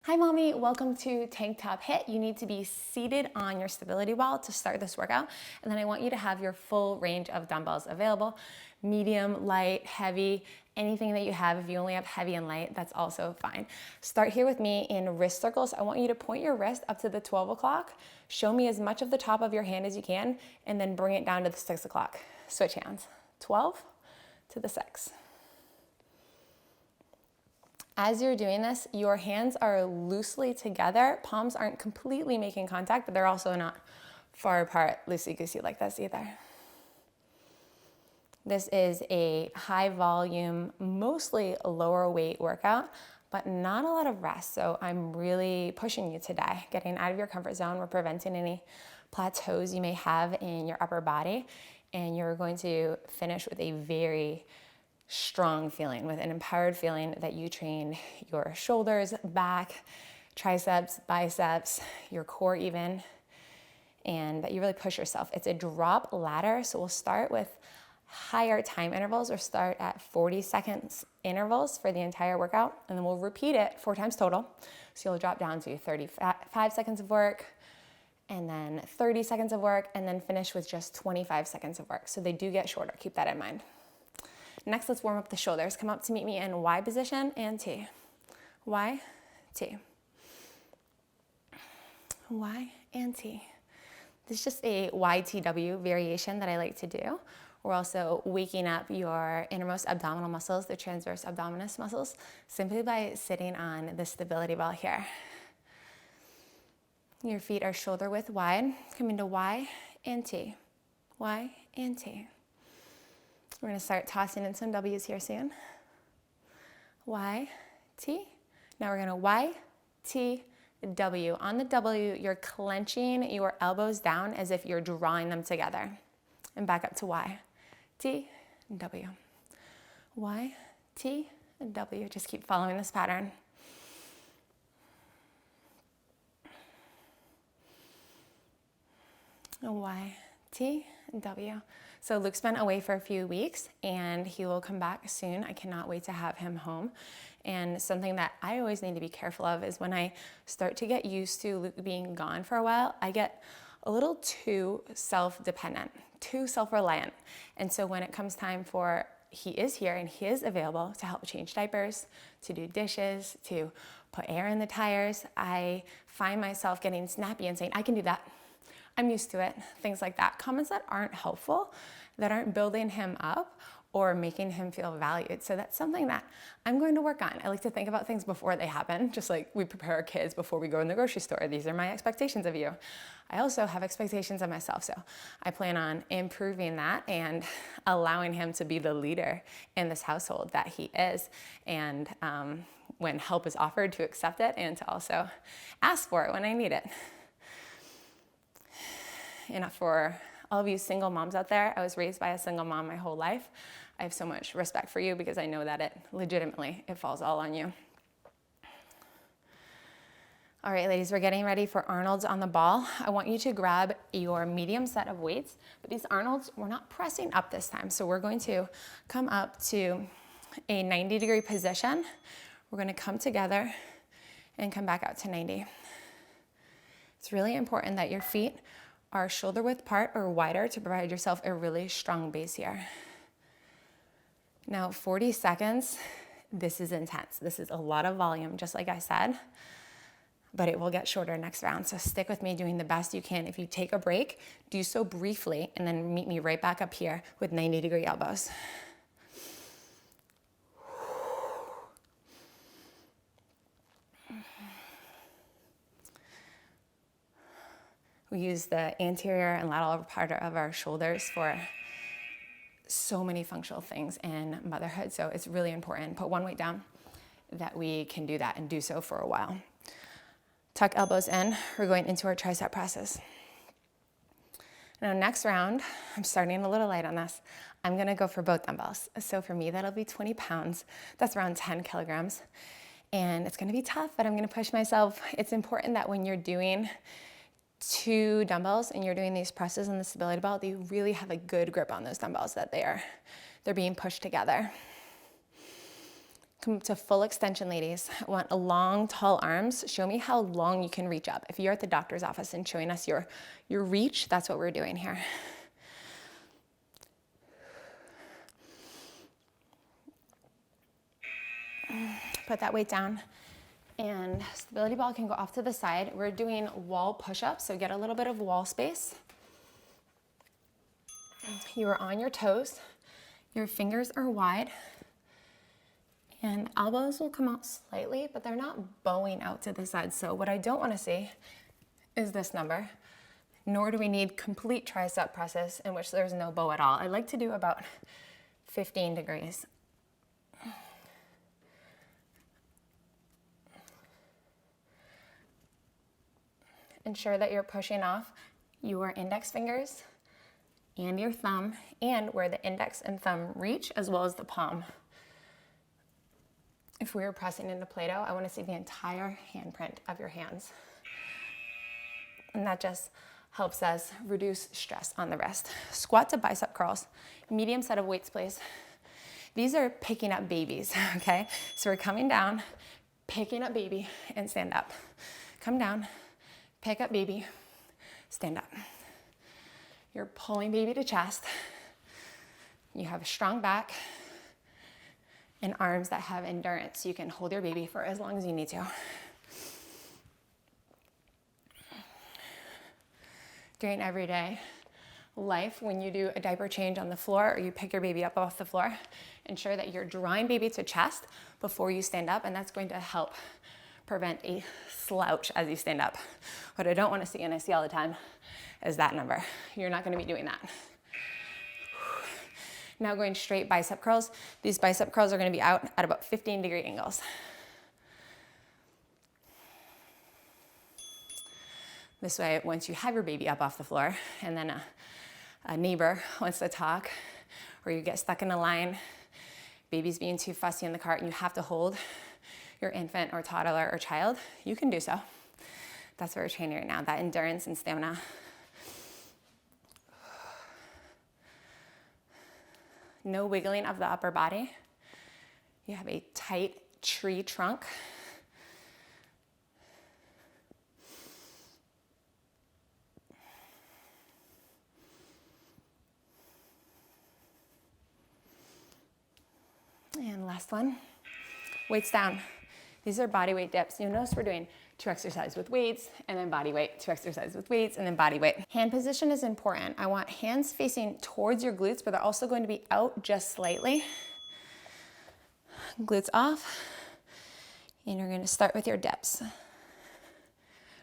Hi mommy, welcome to Tank Top HIIT. You need to be seated on your stability ball to start this workout. And then I want you to have your full range of dumbbells available. Medium, light, heavy, anything that you have. If you only have heavy and light, that's also fine. Start here with me in wrist circles. I want you to point your wrist up to the 12 o'clock. Show me as much of the top of your hand as you can, and then bring it down to the 6 o'clock. Switch hands. 12 to the 6. As you're doing this, your hands are loosely together. Palms aren't completely making contact, but they're also not far apart, loosey-goosey like this either. This is a high volume, mostly lower weight workout, but not a lot of rest. So I'm really pushing you today, getting out of your comfort zone. We're preventing any plateaus you may have in your upper body. And you're going to finish with a very strong feeling, with an empowered feeling that you train your shoulders, back, triceps, biceps, your core even, and that you really push yourself. It's a drop ladder, so we'll start with higher time intervals, or start at 40 seconds intervals for the entire workout, and then we'll repeat it 4 times total. So you'll drop down to 35 seconds of work, and then 30 seconds of work, and then finish with just 25 seconds of work. So they do get shorter, keep that in mind. Next, let's warm up the shoulders. Come up to meet me in Y position and T. Y, T. Y and T. This is just a YTW variation that I like to do. We're also waking up your innermost abdominal muscles, the transverse abdominis muscles, simply by sitting on the stability ball here. Your feet are shoulder width wide. Come into Y and T. Y and T. We're going to start tossing in some W's here soon. Y, T. Now we're going to Y, T, W. On the W, you're clenching your elbows down as if you're drawing them together. And back up to Y, T, W. Y, T, W. Just keep following this pattern. Y, T, W. So Luke's been away for a few weeks and he will come back soon. I cannot wait to have him home. And something that I always need to be careful of is when I start to get used to Luke being gone for a while, I get a little too self-dependent, too self-reliant. And so when it comes time for he is here and he is available to help change diapers, to do dishes, to put air in the tires, I find myself getting snappy and saying, I can do that. I'm used to it, things like that. Comments that aren't helpful, that aren't building him up or making him feel valued. So that's something that I'm going to work on. I like to think about things before they happen, just like we prepare our kids before we go in the grocery store. These are my expectations of you. I also have expectations of myself, so I plan on improving that and allowing him to be the leader in this household that he is. And when help is offered, to accept it and to also ask for it when I need it. And for all of you single moms out there, I was raised by a single mom my whole life. I have so much respect for you because I know that it falls all on you. All right, ladies, we're getting ready for Arnold's on the ball. I want you to grab your medium set of weights, but these Arnold's, we're not pressing up this time. So we're going to come up to a 90-degree position. We're going to come together and come back out to 90. It's really important that your feet are shoulder width apart or wider to provide yourself a really strong base here. Now 40 seconds, this is intense. This is a lot of volume, just like I said, but it will get shorter next round. So stick with me doing the best you can. If you take a break, do so briefly and then meet me right back up here with 90-degree elbows. We use the anterior and lateral part of our shoulders for so many functional things in motherhood. So it's really important, put one weight down, that we can do that and do so for a while. Tuck elbows in. We're going into our tricep presses. Now next round, I'm starting a little light on this. I'm gonna go for both dumbbells. So for me, that'll be 20 pounds. That's around 10 kilograms. And it's gonna be tough, but I'm gonna push myself. It's important that when you're doing 2 dumbbells and you're doing these presses on the stability ball, that you really have a good grip on those dumbbells, that they're being pushed together. Come to full extension, ladies. I want long, tall arms. Show me how long you can reach up. If you're at the doctor's office and showing us your reach, that's what we're doing here. Put that weight down. And stability ball can go off to the side. We're doing wall push-ups, so get a little bit of wall space. You are on your toes. Your fingers are wide. And elbows will come out slightly, but they're not bowing out to the side. So what I don't want to see is this number, nor do we need complete tricep presses in which there's no bow at all. I like to do about 15 degrees. Ensure that you're pushing off your index fingers and your thumb, and where the index and thumb reach, as well as the palm. If we were pressing into Play-Doh, I want to see the entire handprint of your hands. And that just helps us reduce stress on the wrist. Squat to bicep curls. Medium set of weights, please. These are picking up babies, okay? So we're coming down, picking up baby, and stand up. Come down, pick up baby, stand up. You're pulling baby to chest. You have a strong back and arms that have endurance. You can hold your baby for as long as you need to. During everyday life, when you do a diaper change on the floor or you pick your baby up off the floor, ensure that you're drawing baby to chest before you stand up, and that's going to help prevent a slouch as you stand up. What I don't want to see, and I see all the time, is that number. You're not going to be doing that. Now going straight bicep curls. These bicep curls are going to be out at about 15-degree angles. This way, once you have your baby up off the floor, and then a neighbor wants to talk, or you get stuck in a line, baby's being too fussy in the cart, and you have to hold your infant or toddler or child, you can do so. That's what we're training right now, that endurance and stamina. No wiggling of the upper body. You have a tight tree trunk. And last one, weights down. These are body weight dips. You'll notice we're doing 2 exercises with weights, and then body weight, 2 exercises with weights, and then body weight. Hand position is important. I want hands facing towards your glutes, but they're also going to be out just slightly. Glutes off, and you're going to start with your dips.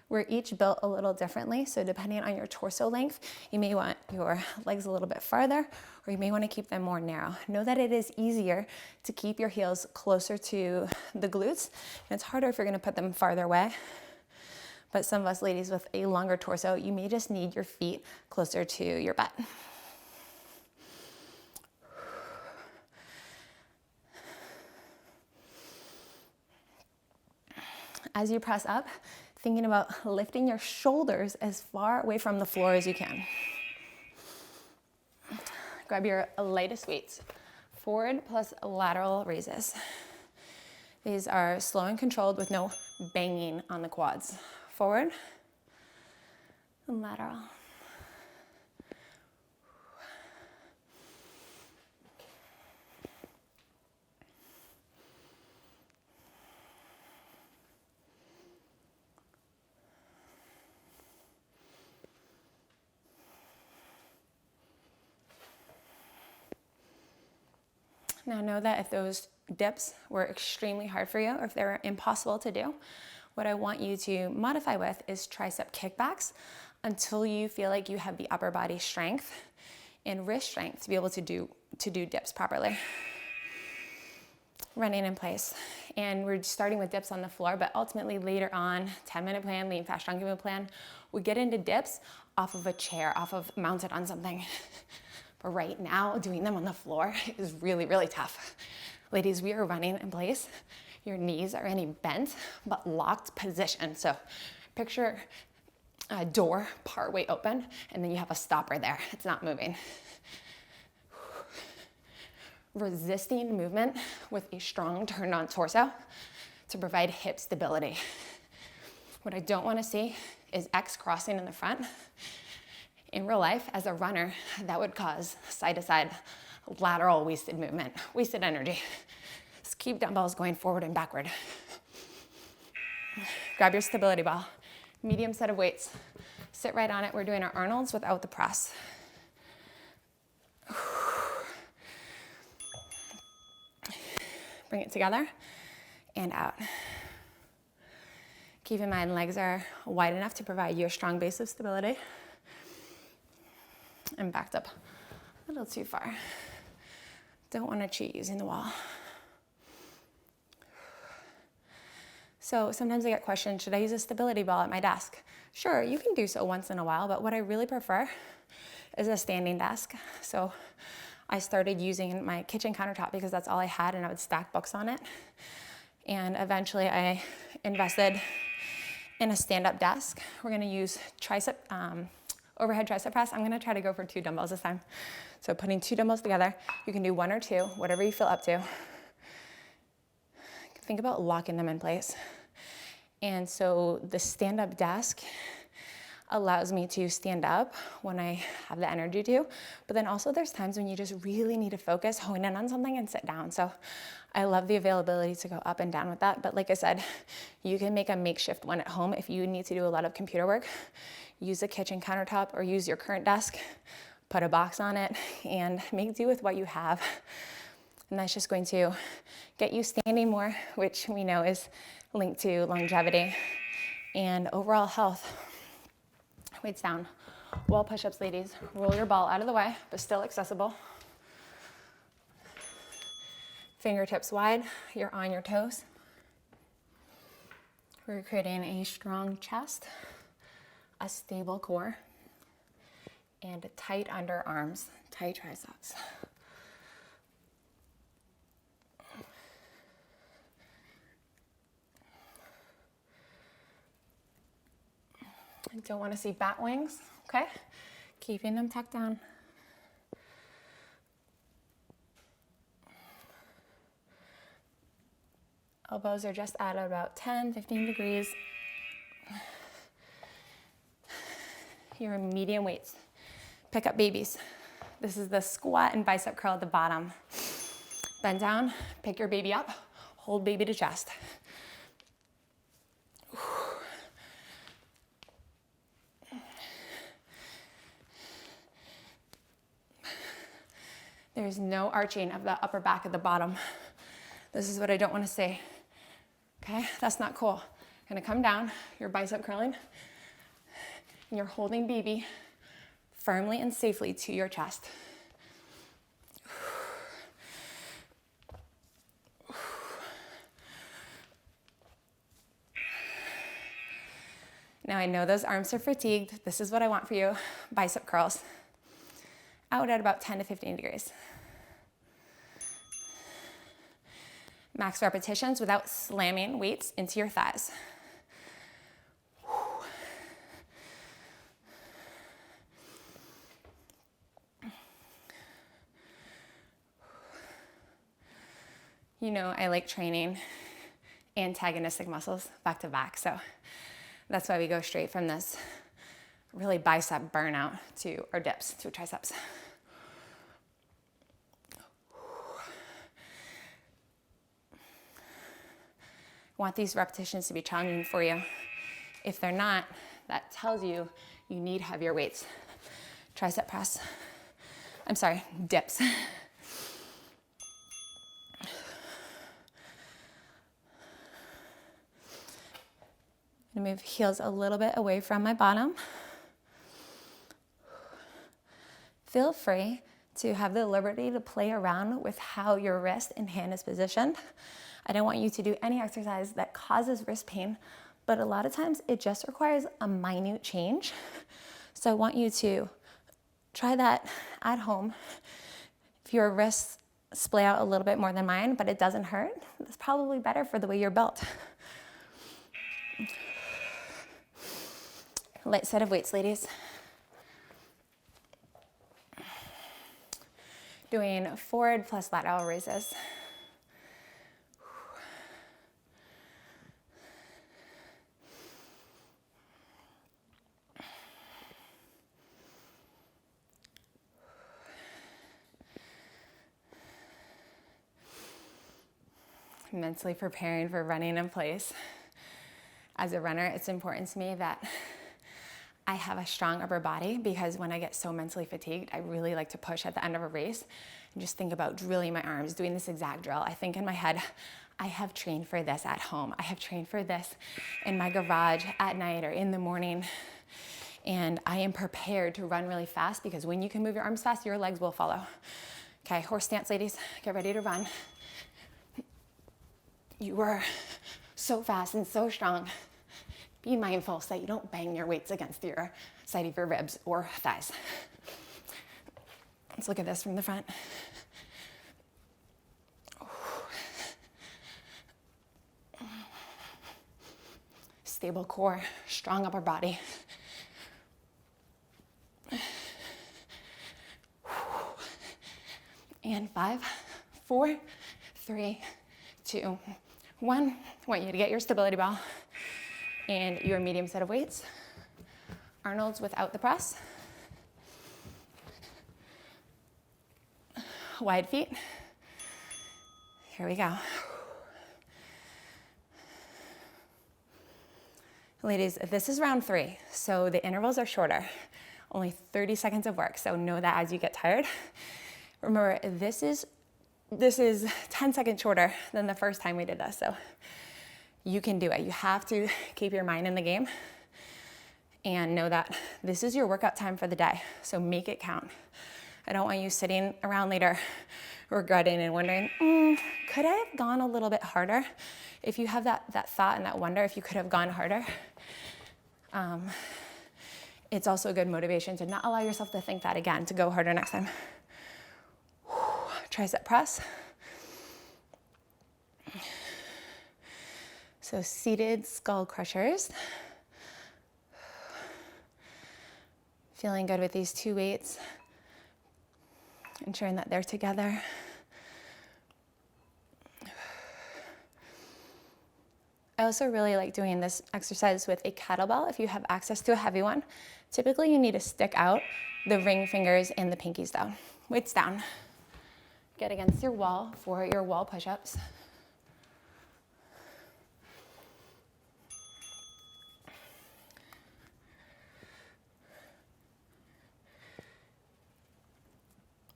We're each built a little differently, so depending on your torso length, you may want your legs a little bit farther, or you may want to keep them more narrow. Know that it is easier to keep your heels closer to the glutes, and it's harder if you're going to put them farther away. But some of us ladies with a longer torso, you may just need your feet closer to your butt. As you press up, thinking about lifting your shoulders as far away from the floor as you can. Grab your lightest weights. Forward plus lateral raises. These are slow and controlled with no banging on the quads. Forward and lateral. Now know that if those dips were extremely hard for you, or if they were impossible to do, what I want you to modify with is tricep kickbacks until you feel like you have the upper body strength and wrist strength to be able to do dips properly. Running in place. And we're starting with dips on the floor, but ultimately later on, 10-minute plan, lean, fast, strong movement plan, we get into dips off of a chair, mounted on something. But right now, doing them on the floor is really, really tough. Ladies, we are running in place. Your knees are in a bent but locked position. So picture a door partway open, and then you have a stopper there. It's not moving. resisting movement with a strong turned on torso to provide hip stability. What I don't want to see is X crossing in the front. In real life, as a runner, that would cause side to side lateral wasted movement, wasted energy. Just keep dumbbells going forward and backward. Grab your stability ball, medium set of weights. Sit right on it. We're doing our Arnold's without the press. Bring it together and out. Keep in mind, legs are wide enough to provide you a strong base of stability. And backed up a little too far. Don't want to cheat using the wall. So sometimes I get questioned, should I use a stability ball at my desk? Sure, you can do so once in a while, but what I really prefer is a standing desk. So I started using my kitchen countertop because that's all I had, and I would stack books on it. And eventually I invested in a stand-up desk. We're gonna use overhead tricep press. I'm gonna try to go for 2 dumbbells this time. So putting 2 dumbbells together, you can do 1 or 2, whatever you feel up to. Think about locking them in place. And so the stand-up desk allows me to stand up when I have the energy to, but then also there's times when you just really need to focus, hone in on something and sit down. So I love the availability to go up and down with that. But like I said, you can make a makeshift one at home if you need to do a lot of computer work. Use a kitchen countertop or use your current desk, put a box on it, and make do with what you have. And that's just going to get you standing more, which we know is linked to longevity and overall health. Weights down. Wall push-ups, ladies. Roll your ball out of the way, but still accessible. Fingertips wide. You're on your toes. We're creating a strong chest, a stable core, and tight underarms, tight triceps. I don't want to see bat wings, okay? Keeping them tucked down. Elbows are just at about 10, 15 degrees. Your medium weights. Pick up babies. This is the squat and bicep curl at the bottom. Bend down, pick your baby up, hold baby to chest. There's no arching of the upper back at the bottom. This is what I don't want to see. Okay, that's not cool. Gonna come down, your bicep curling, and you're holding baby firmly and safely to your chest. Now I know those arms are fatigued. This is what I want for you. Bicep curls. Out at about 10 to 15 degrees. Max repetitions without slamming weights into your thighs. You know, I like training antagonistic muscles back to back, so that's why we go straight from this really bicep burnout to our dips, to triceps. I want these repetitions to be challenging for you. If they're not, that tells you you need heavier weights. Tricep press. I'm sorry, dips. I'm gonna move heels a little bit away from my bottom. Feel free to have the liberty to play around with how your wrist and hand is positioned. I don't want you to do any exercise that causes wrist pain, but a lot of times it just requires a minute change. So I want you to try that at home. If your wrists splay out a little bit more than mine, but it doesn't hurt, it's probably better for the way you're built. Light set of weights, ladies. doing forward plus lateral raises. Mentally preparing for running in place. As a runner, it's important to me that I have a strong upper body, because when I get so mentally fatigued, I really like to push at the end of a race and just think about drilling my arms, doing this exact drill. I think in my head, I have trained for this at home. I have trained for this in my garage at night or in the morning. And I am prepared to run really fast, because when you can move your arms fast, your legs will follow. Okay, horse stance, ladies, get ready to run. You are so fast and so strong. Be mindful so that you don't bang your weights against your side of your ribs or thighs. Let's look at this from the front. Stable core, strong upper body. And 5, 4, 3, 2, 1. I want you to get your stability ball and your medium set of weights. Arnold's without the press. Wide feet. Here we go. Ladies, this is round 3, so the intervals are shorter. Only 30 seconds of work, so know that as you get tired. Remember, this is 10 seconds shorter than the first time we did this, so you can do it. You have to keep your mind in the game and know that this is your workout time for the day, so make it count. I don't want you sitting around later regretting and wondering, could I have gone a little bit harder? If you have that thought and that wonder if you could have gone harder, it's also a good motivation to not allow yourself to think that again, to go harder next time. Tricep press. So seated skull crushers. Feeling good with these 2 weights. Ensuring that they're together. I also really like doing this exercise with a kettlebell if you have access to a heavy one. Typically you need to stick out the ring fingers and the pinkies down. Weights down. Get against your wall for your wall push-ups.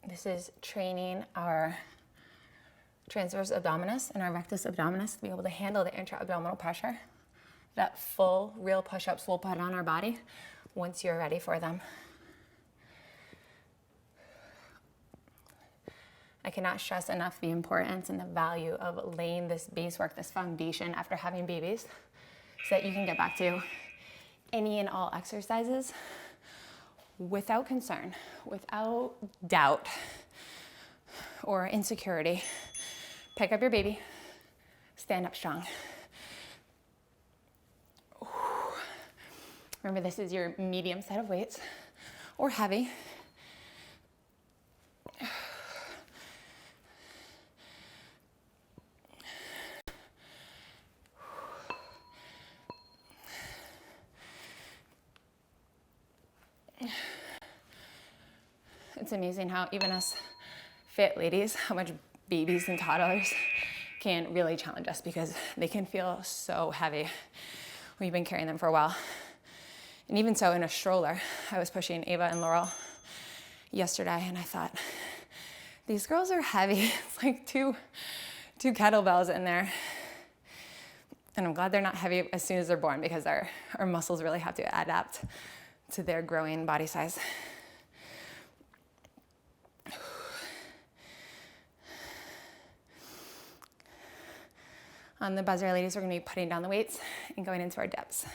This is training our transverse abdominis and our rectus abdominis to be able to handle the intra-abdominal pressure that full real push-ups will put on our body once you're ready for them. I cannot stress enough the importance and the value of laying this base work, this foundation after having babies, so that you can get back to any and all exercises without concern, without doubt or insecurity. Pick up your baby, stand up strong. Remember, this is your medium set of weights or heavy. It's amazing how even us fit ladies, how much babies and toddlers can really challenge us, because they can feel so heavy. We've been carrying them for a while. And even so, in a stroller, I was pushing Ava and Laurel yesterday, and I thought, these girls are heavy. It's like two kettlebells in there. And I'm glad they're not heavy as soon as they're born, because our muscles really have to adapt to their growing body size. On the buzzer, ladies, we're going to be putting down the weights and going into our dips.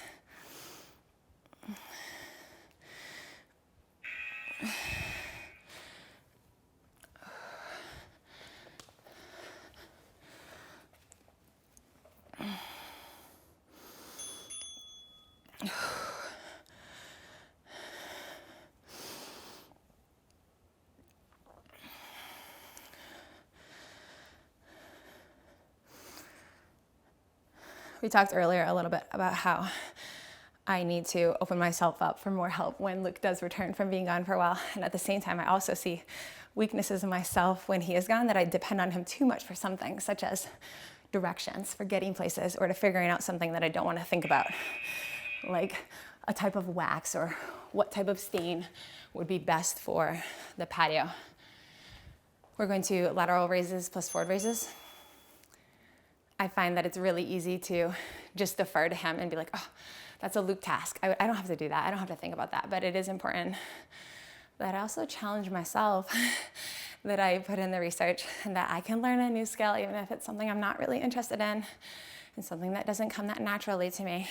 We talked earlier a little bit about how I need to open myself up for more help when Luke does return from being gone for a while. And at the same time, I also see weaknesses in myself when he is gone that I depend on him too much for some things, such as directions for getting places or to figuring out something that I don't want to think about, like a type of wax or what type of stain would be best for the patio. We're going to lateral raises plus forward raises. I find that it's really easy to just defer to him and be like, oh, that's a Luke task. I don't have to do that. I don't have to think about that. But it is important that I also challenge myself, that I put in the research and that I can learn a new skill, even if it's something I'm not really interested in and something that doesn't come that naturally to me,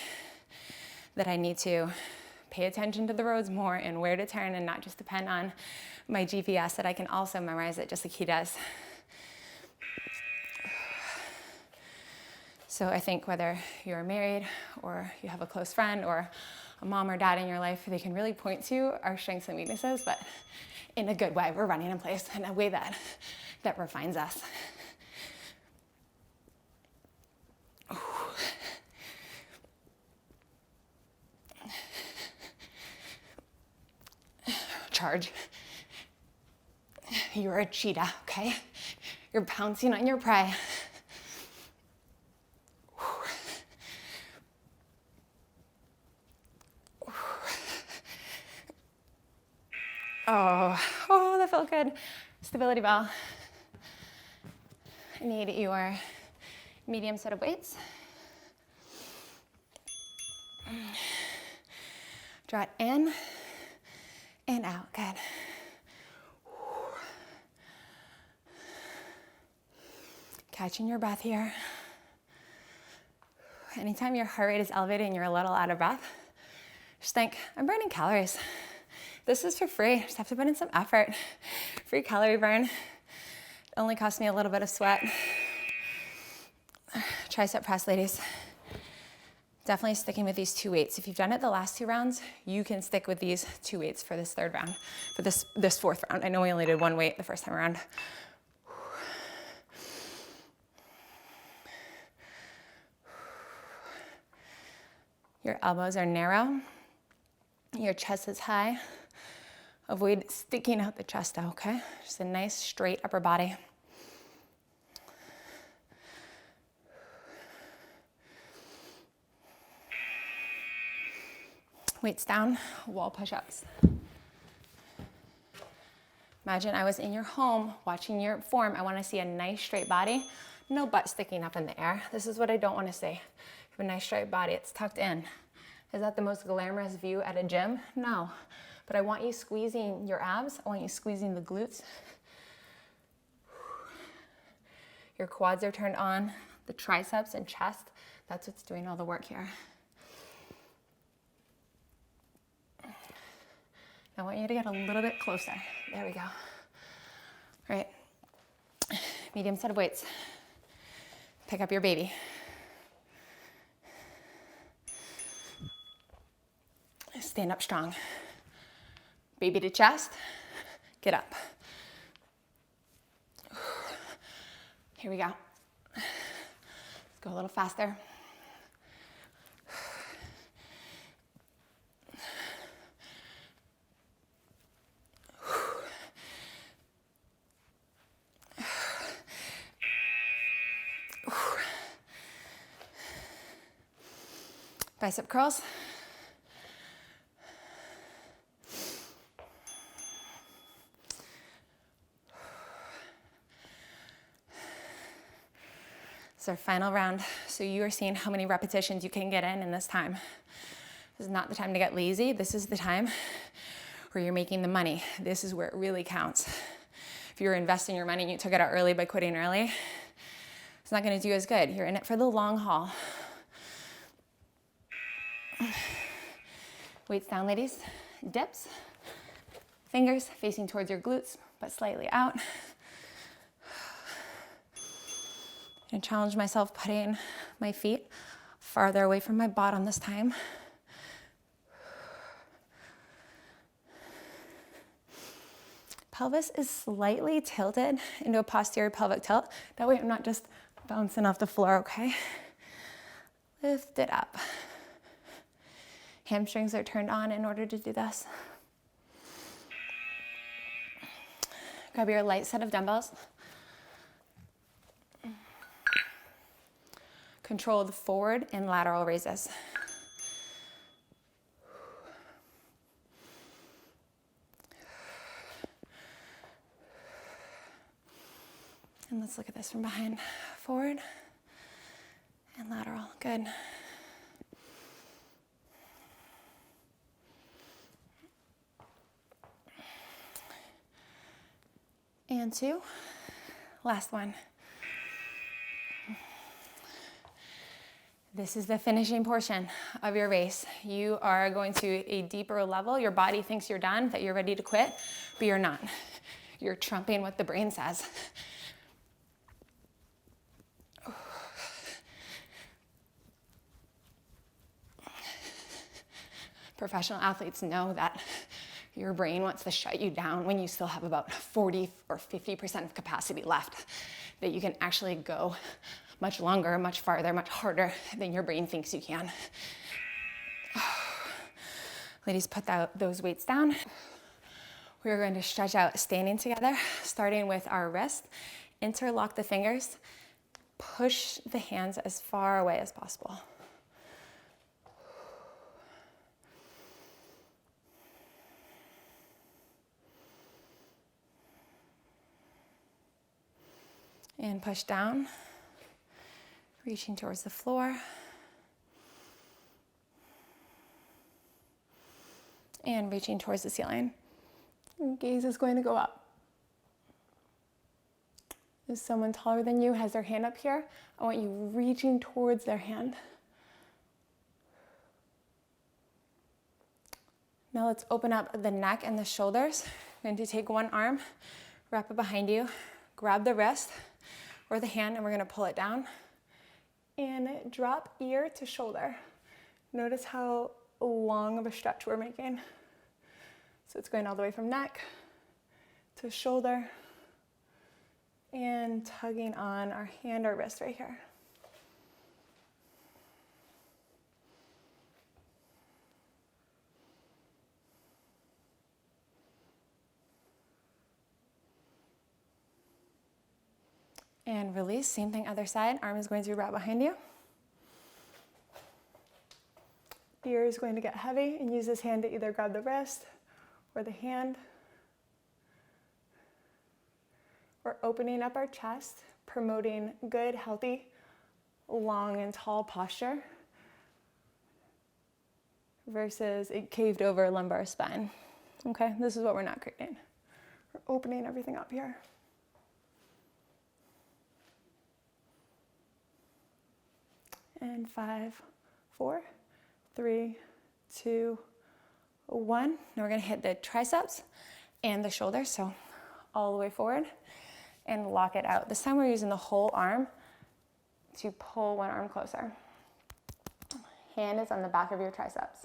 that I need to pay attention to the roads more and where to turn and not just depend on my GPS, that I can also memorize it just like he does. So I think whether you're married or you have a close friend or a mom or dad in your life, they can really point to our strengths and weaknesses, but in a good way. We're running in place in a way that refines us. Charge. You're a cheetah, okay? You're pouncing on your prey. Oh, that felt good. Stability ball. I need your medium set of weights. Draw it in and out. Good. Catching your breath here. Anytime your heart rate is elevated and you're a little out of breath, just think, I'm burning calories. This is for free. Just have to put in some effort. Free calorie burn. It only cost me a little bit of sweat. Tricep press, ladies. Definitely sticking with these 2 weights. If you've done it the last 2 rounds, you can stick with these 2 weights for this 3rd round, for this 4th round. I know we only did 1 weight the first time around. Your elbows are narrow. Your chest is high. Avoid sticking out the chest though, okay? Just a nice straight upper body. Weights down, wall push-ups. Imagine I was in your home watching your form. I want to see a nice straight body, no butt sticking up in the air. This is what I don't want to see. You have a nice straight body, it's tucked in. Is that the most glamorous view at a gym? No. But I want you squeezing your abs. I want you squeezing the glutes. Your quads are turned on. The triceps and chest, that's what's doing all the work here. I want you to get a little bit closer. There we go. All right. Medium set of weights. Pick up your baby. Stand up strong. Baby to chest, get up. Here we go. Let's go a little faster. Bicep curls. It's our final round, so you are seeing how many repetitions you can get in this time. This is not the time to get lazy. This is the time where you're making the money. This is where it really counts. If you're investing your money and you took it out early by quitting early, it's not gonna do as good. You're in it for the long haul. Weights down, ladies. Dips. Fingers facing towards your glutes, but slightly out. And challenge myself putting my feet farther away from my bottom this time. Pelvis is slightly tilted into a posterior pelvic tilt. That way I'm not just bouncing off the floor, okay? Lift it up. Hamstrings are turned on in order to do this. Grab your light set of dumbbells. Controlled forward and lateral raises. And let's look at this from behind. Forward and lateral. Good. And 2. Last one. This is the finishing portion of your race. You are going to a deeper level. Your body thinks you're done, that you're ready to quit, but you're not. You're trumping what the brain says. Professional athletes know that your brain wants to shut you down when you still have about 40 or 50% of capacity left, that you can actually go much longer, much farther, much harder than your brain thinks you can. Ladies, put those weights down. We're going to stretch out standing together, starting with our wrist. Interlock the fingers. Push the hands as far away as possible. And push down, reaching towards the floor. And reaching towards the ceiling. Gaze is going to go up. If someone taller than you has their hand up here, I want you reaching towards their hand. Now let's open up the neck and the shoulders. We're going to take one arm, wrap it behind you, grab the wrist or the hand, and we're going to pull it down and drop ear to shoulder. Notice how long of a stretch we're making. So it's going all the way from neck to shoulder and tugging on our hand or wrist right here. And release, same thing other side. Arm is going to wrap behind you. Ear is going to get heavy and use this hand to either grab the wrist or the hand. We're opening up our chest, promoting good, healthy, long and tall posture versus a caved over lumbar spine. Okay, this is what we're not creating. We're opening everything up here. And 5, 4, 3, 2, 1. Now we're going to hit the triceps and the shoulders, so all the way forward, and lock it out. This time we're using the whole arm to pull one arm closer. Hand is on the back of your triceps.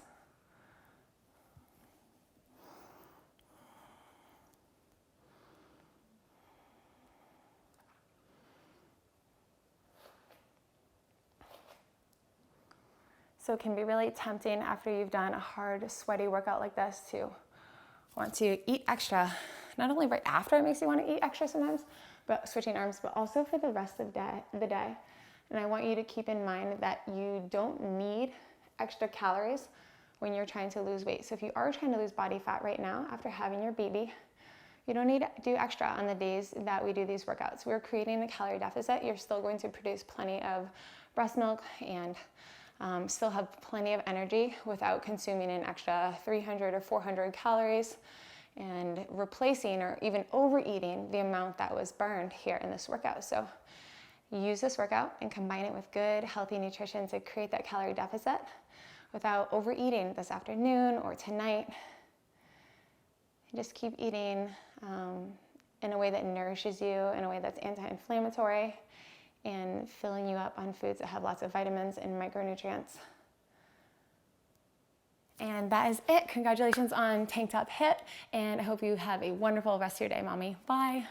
So it can be really tempting after you've done a hard, sweaty workout like this to want to eat extra. Not only right after it makes you want to eat extra sometimes, but switching arms, but also for the rest of the day. And I want you to keep in mind that you don't need extra calories when you're trying to lose weight. So if you are trying to lose body fat right now after having your baby, you don't need to do extra on the days that we do these workouts. We're creating a calorie deficit. You're still going to produce plenty of breast milk and still have plenty of energy without consuming an extra 300 or 400 calories and replacing or even overeating the amount that was burned here in this workout. So use this workout and combine it with good, healthy nutrition to create that calorie deficit without overeating this afternoon or tonight. Just keep eating in a way that nourishes you, in a way that's anti-inflammatory, and filling you up on foods that have lots of vitamins and micronutrients. And that is it. Congratulations on Tank Top HIIT, and I hope you have a wonderful rest of your day, Mommy. Bye.